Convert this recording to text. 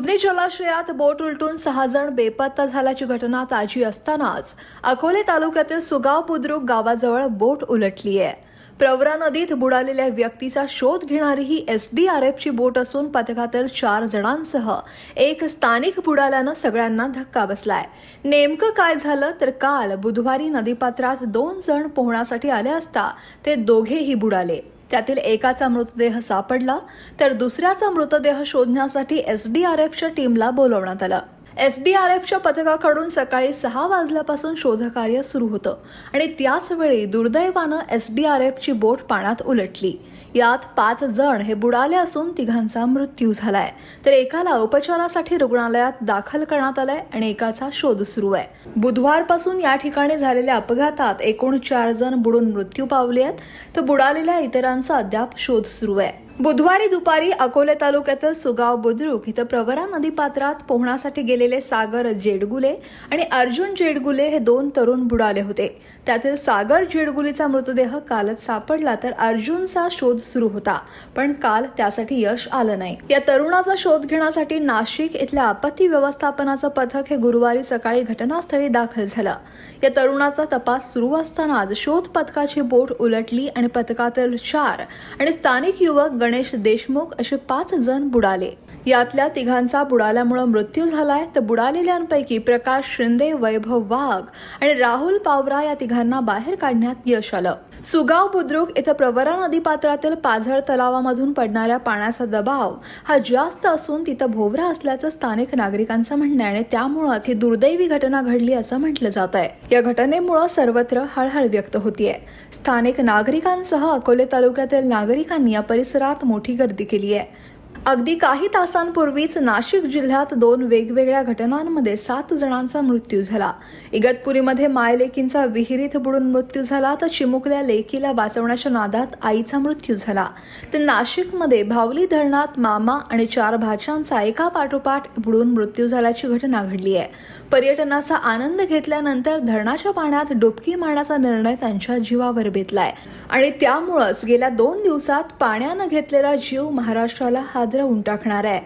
उजनी जलाशयात बोट उलटून 6 जण बेपत्ता झाल्याची घटना ताजी असतानाच अकोले तालुक्यातील सुगाव बुद्रुक गावाजवळ बोट उलटली आहे। प्रवरा नदीत बुडालेल्या व्यक्तीचा शोध घेणारी ही एसडीआरएफची बोट असून पथकातील 4 जणांसह एक स्थानिक बुडाल्यानं सगळ्यांना धक्का बसलाय। नेमकं काय झालं तर काल बुधवारी नदीपात्रात 2 जण पोहण्यासाठी आले असता ते दोघेही बुडाले। त्यातील एकाचा मृतदेह सापडला तर दुसऱ्याचा मृतदेह शोधण्यासाठी एसडीआरएफच्या टीमला बोलावण्यात आलं। एसडीआरएफच्या पथकाकडून सकाळी 6 वाजल्यापासून शोधकार्य सुरू होतं आणि त्याच वेळी दुर्दैवानं एसडीआरएफची बोट पाण्यात उलटली। यात 5 जण हे बुडाले असून तिघांचा मृत्यू झालाय तर एकाला उपचारासाठी रुग्णालयात दाखल करण्यात आलंय आणि एकाचा शोध सुरू आहे। बुधवारपासून या ठिकाणी झालेल्या अपघातात एकूण 4 जण बुडून मृत्यू पावले आहेत तर बुडालेल्या इतरांचा अद्याप शोध सुरू आहे। बुधवारी दुपारी अकोले तालुक्यातील सुगाव बुद्रुक इथं प्रवरा नदीपात्रात पोहण्यासाठी गेलेले सागर जेडगुले आणि अर्जुन जेडगुले हे 2 तरुण बुडाले होते। त्यातील सागर जेडगुलेचा मृतदेह कालच सापडला तर अर्जुनचा शोध सुरू होता पण काल त्यासाठी यश आलं नाही। या तरुणाचा शोध घेण्यासाठी नाशिक इथल्या आपत्ती व्यवस्थापनाचं पथक हे गुरुवारी सकाळी घटनास्थळी दाखल झालं। या तरुणाचा तपास सुरू असतानाच शोध पथकाची बोट उलटली आणि पथकातील 4 आणि स्थानिक युवक गणेश देशमुख असे 5 जण बुडाले। यातल्या तिघांचा बुडाल्यामुळे मृत्यू झालाय तर बुडालेल्यांपैकी प्रकाश शिंदे, वैभव वाघ आणि राहुल पावरा या तिघांना बाहेर काढण्यात यश आलं। सुगाव बुद्रुक इथं प्रवरा नदीपात्रातील पाझर तलावामधून पडणाऱ्या पाण्याचा दबाव हा जास्त असून तिथं भोवरा असल्याचं स्थानिक नागरिकांचं म्हणणं आहे आणि त्यामुळे ही दुर्दैवी घटना घडली असं म्हटलं जात आहे। या घटनेमुळे सर्वत्र हळहळ व्यक्त होतीये। स्थानिक नागरिकांसह अकोले तालुक्यातील नागरिकांनी या परिसरात मोठी गर्दी केली आहे। अगदी काही तासांपूर्वीच नाशिक जिल्ह्यात 2 वेगवेगळ्या घटनांमध्ये 7 जणांचा मृत्यू झाला। इगतपुरीमध्ये मायलेकींचा विहिरीत बुडून मृत्यू झाला तर चिमुकल्या लेकीला वाचवण्याच्या नादात आईचा मृत्यू झाला। तर नाशिकमध्ये भावली धरणात मामा आणि 4 भाच्यांचा एका पाठोपाठ बुडून मृत्यू झाल्याची घटना घडली आहे। पर्यटनाचा आनंद घेतल्यानंतर धरणाच्या पाण्यात डुबकी मारण्याचा निर्णय त्यांच्या जीवावर बेतलाय आणि त्यामुळेच गेल्या 2 दिवसात पाण्यानं घेतलेला जीव महाराष्ट्राला हादरवून टाकणार आहे।